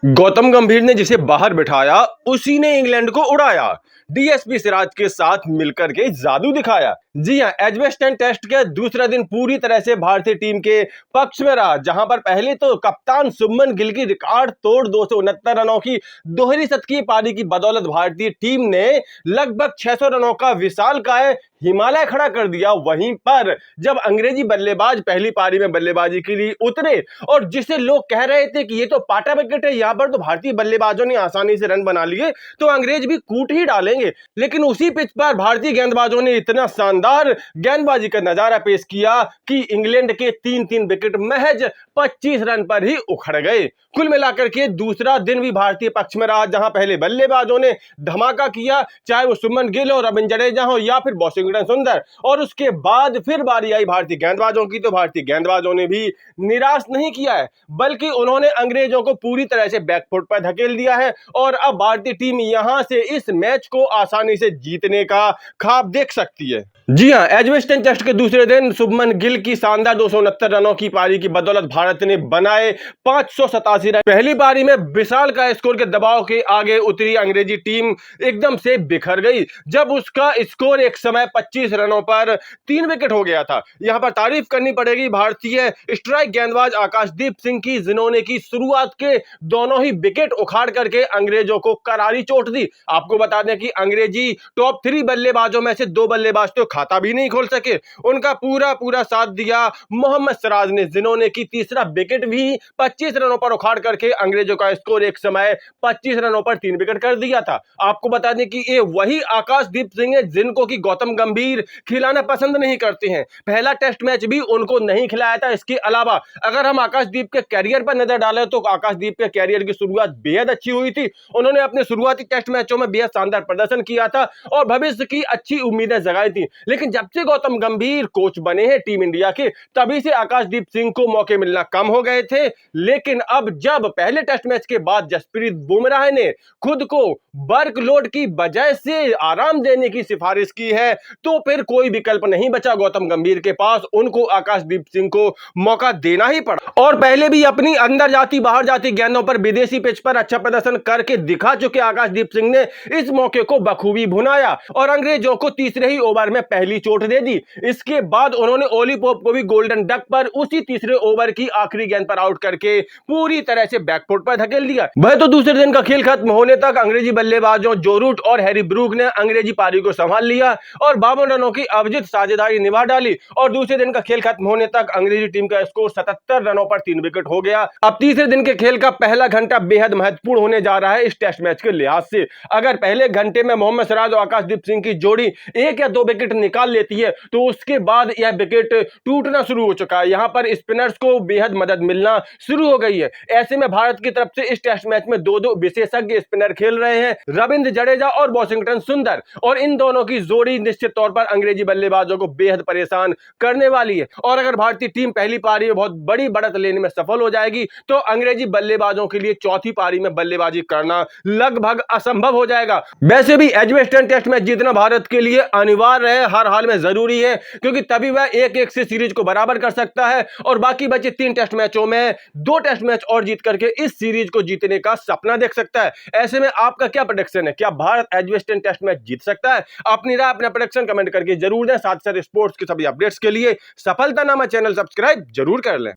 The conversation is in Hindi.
गौतम गंभीर ने जिसे बाहर बिठाया उसी ने इंग्लैंड को उड़ाया। डीएसपी सिराज के साथ मिलकर के जादू दिखाया। जी हां, एजबेस्टन टेस्ट के दूसरा दिन पूरी तरह से भारतीय टीम के पक्ष में रहा, जहां पर पहले तो कप्तान शुभमन गिल की रिकॉर्ड तोड़ 269 रनों की दोहरी शतकीय पारी की बदौलत भारतीय टीम ने लगभग 600 रनों का विशालकाय हिमालय खड़ा कर दिया। वहीं पर जब अंग्रेजी बल्लेबाज पहली पारी में बल्लेबाजी के लिए उतरे और जिसे लोग कह रहे थे कि ये तो पाटा विकेट है, यहां पर तो भारतीय बल्लेबाजों ने आसानी से रन बना लिए, तो अंग्रेज भी कूट ही डालेंगे, लेकिन उसी पिच पर भारतीय गेंदबाजों ने इतना शानदार गेंदबाजी का नजारा पेश किया कि इंग्लैंड के तीन तीन विकेट महज 25 रन पर ही उखड़ गए। कुल मिलाकर के दूसरा दिन भी भारतीय पक्ष में रहा, जहां पहले बल्लेबाजों ने धमाका किया, चाहे वो शुभमन गिल हो, रविंद्र जडेजा हो या फिर वॉशिंगटन सुंदर, और उसके बाद फिर बारी आई भारतीय गेंदबाजों की, तो भारतीय गेंदबाजों ने भी निराश नहीं किया है, बल्कि उन्होंने अंग्रेजों को पूरी तरह से बैकफुट पर धकेल दिया है। और अब भारतीय टीम यहां से इस मैच को आसानी से जीतने का ख्वाब देख सकती है। जी हां, एजबेस्टन टेस्ट के दूसरे दिन शुभमन गिल की शानदार 269 रनों की पारी की बदौलत भारत ने बनाए 587 रन। पहली पारी में विशाल का स्कोर के दबाव के आगे उतरी अंग्रेजी टीम एकदम से बिखर गई, जब उसका स्कोर एक समय 25 रनों पर 3 विकेट हो गया था। यहां पर तारीफ करनी पड़ेगी भारतीय स्ट्राइक गेंदबाज आकाशदीप सिंह की, जिन्होंने की शुरुआत के दोनों ही विकेट उखाड़ करके अंग्रेजों को करारी चोट दी। आपको बता दें कि अंग्रेजी टॉप 3 बल्लेबाजों में से 2 बल्लेबाज तो खाता भी नहीं खोल सके, उनका पूरा साथ दिया मोहम्मद सिराज ने, जिन्होंने की तीसरा विकेट भी 25 रनों पर उखाड़ करके अंग्रेजों का स्कोर एक समय 25 रनों पर 3 विकेट कर दिया था। आपको बता दें कि ये वही आकाशदीप सिंह है जिनको कि गौतम गंभीर खिलाना पसंद नहीं करते हैं। पहला टेस्ट मैच भी उनको नहीं खिलाया था। इसके अलावा अगर हम आकाशदीप के कैरियर पर नजर डालें तो आकाशदीप के कैरियर की शुरुआत बेहद अच्छी हुई थी। उन्होंने अपने शुरुआती टेस्ट मैचों में बेहद शानदार प्रदर्शन किया था और भविष्य की अच्छी उम्मीदें जगाई थी, लेकिन जब से गौतम गंभीर कोच बने हैं टीम इंडिया के, तभी से आकाशदीप सिंह को मौके मिलना कम हो गए थे। लेकिन अब जब पहले टेस्ट मैच के बाद जसप्रीत बुमराह ने खुद को वर्कलोड की वजह से आराम देने की सिफारिश की है, तो फिर कोई विकल्प नहीं बचा गौतम गंभीर के पास, उनको आकाशदीप सिंह को मौका देना ही पड़ा। और पहले भी अपनी अंदर जाती बाहर जाती गेंदों पर विदेशी पिच पर अच्छा प्रदर्शन करके दिखा चुके आकाशदीप सिंह ने इस मौके को बखूबी भुनाया और अंग्रेजों को तीसरे ही ओवर में पहली चोट दे दी। इसके बाद उन्होंने ओली पोप को भी गोल्डन डक पर उसी तीसरे ओवर की आखिरी गेंद पर आउट करके पूरी तरह से बैकफुट पर धकेल दिया। वह तो दूसरे दिन का खेल खत्म होने तक अंग्रेजी बल्लेबाजों जो रूट और हैरी ब्रूक ने अंग्रेजी पारी को संभाल लिया और 52 रनों की अविजित साझेदारी निभा डाली, और दूसरे दिन का खेल खत्म होने तक अंग्रेजी टीम का स्कोर 77 रनों पर 3 विकेट हो गया। अब तीसरे दिन के खेल का पहला घंटा बेहद महत्वपूर्ण होने जा रहा है इस टेस्ट मैच के लिहाज से। अगर पहले घंटे में मोहम्मद सिराज और आकाशदीप सिंह की जोड़ी 1 या 2 विकेट निकाल लेती है, तो उसके बाद यह विकेट टूटना शुरू हो चुका है। यहां पर स्पिनर्स को बेहद मदद मिलना शुरू हो गई है। ऐसे में भारत की तरफ से इस टेस्ट मैच में 2-2 विशेषज्ञ स्पिनर खेल रहे हैं, रविंद्र जडेजा और वॉशिंगटन सुंदर, और इन दोनों की जोड़ी निश्चित तौर पर अंग्रेजी बल्लेबाजों को बेहद परेशान करने वाली है। और अगर भारतीय टीम पहली पारी में बहुत बड़ी बढ़त लेने में सफल हो जाएगी, तो अंग्रेजी बल्लेबाजों के लिए चौथी पारी में बल्लेबाजी करना लगभग असंभव हो जाएगा। वैसे भी एजबेस्टन टेस्ट मैच जीतना भारत के लिए अनिवार्य है, हर हाल में जरूरी है, क्योंकि तभी वह 1-1 से सीरीज को बराबर कर सकता है और बाकी बचे 3 टेस्ट मैचों में 2 टेस्ट मैच और जीत करके इस सीरीज को जीतने का सपना देख सकता है। ऐसे में आपका क्या प्रेडिक्शन है? क्या भारत एजबेस्टन टेस्ट मैच जीत सकता है? अपनी राय, अपना प्रेडिक्शन कमेंट करके जरूर दें। साथ साथ स्पोर्ट्स के सभी अपडेट्स के लिए सफलतानामा चैनल सब्सक्राइब जरूर कर लें।